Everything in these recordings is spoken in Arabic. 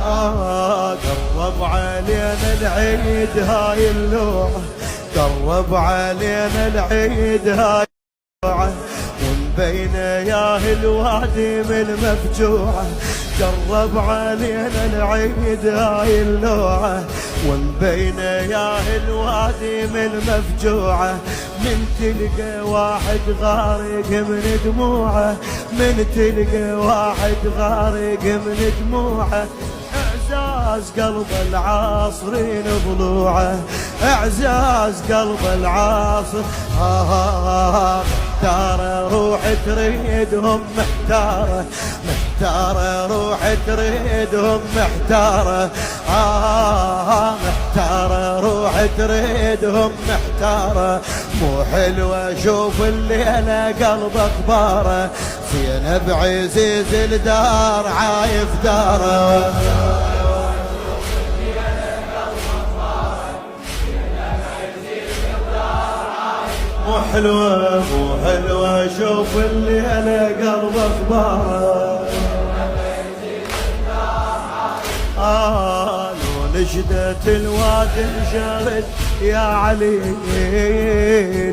قرب علينا العيد هاي اللوعة، قرب علينا العيد هاي اللوعة، ومبين ياه الوادم المفجوعة. قرب علينا العيد هاي اللوعة، ومبين ياه الوادم المفجوعة. من تلقى واحد غارق من دموعه، من تلقى واحد غارق من دموعه. اعزاز قلب العاصرين ضلوعه، اعزاز قلب العاصر. محتارة روح تريدهم، محتارة محتارة روح تريدهم، محتارة محتارة روح تريدهم، محتارة. مو حلوة اشوف الليلة قلب اخباره، زينب عزيز الدار عايف داره. مو حلوة مو حلوة شوف اللي أنا قلب أخباره. لو نجدت الواد مشارد يا علي،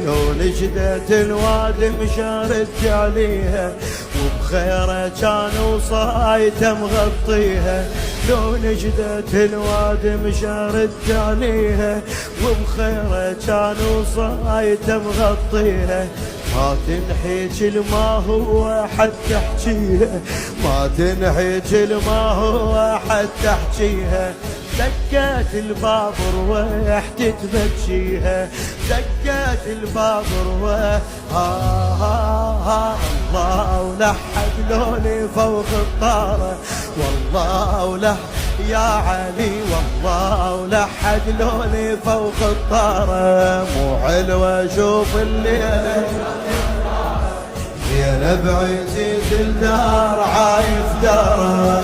لو نجدت الواد مشارد عليها، وبخيره كانوا صايته مغطيها. لو نجدت الواد مشارد عليها، وبخيره كانوا صايته مغطيها. ما تنحي ما هو حد تحكيها، ما تنحي ما هو حد تحكيها. دقت الباب روح تتبكيها، دقت الباب روح. الله ولحق لوني فوق الطارة، والله ولح يا علي، والله ولحق لوني فوق الطارة. مو حلوة شوف الليلة زينب عزيز الدار عايف داره.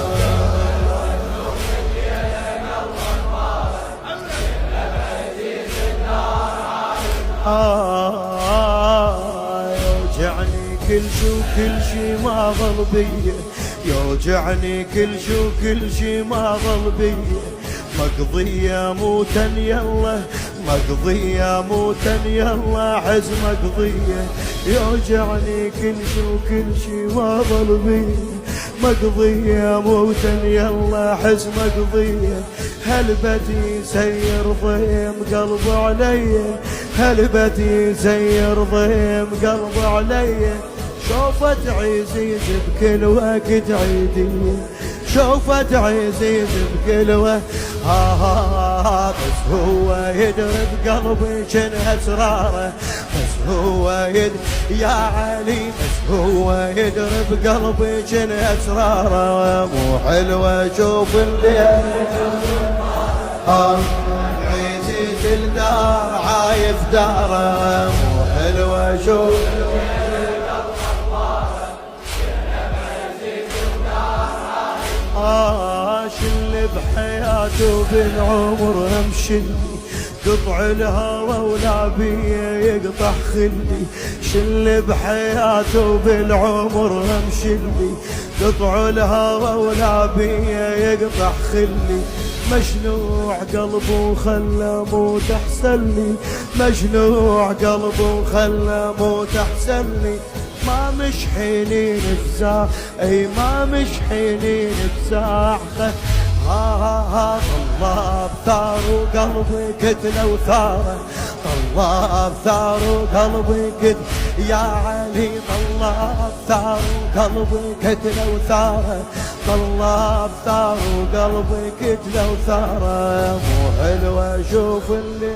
يوجعني كل شو كل شي ما ظل بيه، يوجعني كل شو كل شي ما ظل بيه. مقضية موتا يلا، مقضية موتا يلا، حز مقضية. يوجعني كل شو كل شي ما ظل بيه، مقضية موتا يلا، حز مقضية. هل بدي سير ضيم قلب علي، هل بدي سير ضيم قلب علي. شوفت عزيز بكل وقت عيدي، شوفت عزيز بكل وقت. بس هو يدري بقلبي شنها اسراره، بس هو يدري يا علي، بس هو يدري بقلبي شنها اسراره. مو حلوه شوف الليل عزيز الدار عايف داره. مو حلوه شوف شل بحياته بالعمر همشلي، قطع الهوى ولا بيه يقطع خلي. شل بحياته بالعمر همشلي، قطع الهوى ولا بيه يقطع خلي. مشنوع قلبه خلى موت احسن لي، مشنوع قلبه خلى موت احسن لي. ما مش حينين بزاع، اي ما مش حينين بزاع. الله بثار وقلبي كتله وثاره، الله بثار وقلبي كتله يا علي. الله بثار وقلبي كتله وثاره، الله بثار وقلبي كتله وثاره. مو حلوه اشوف اللي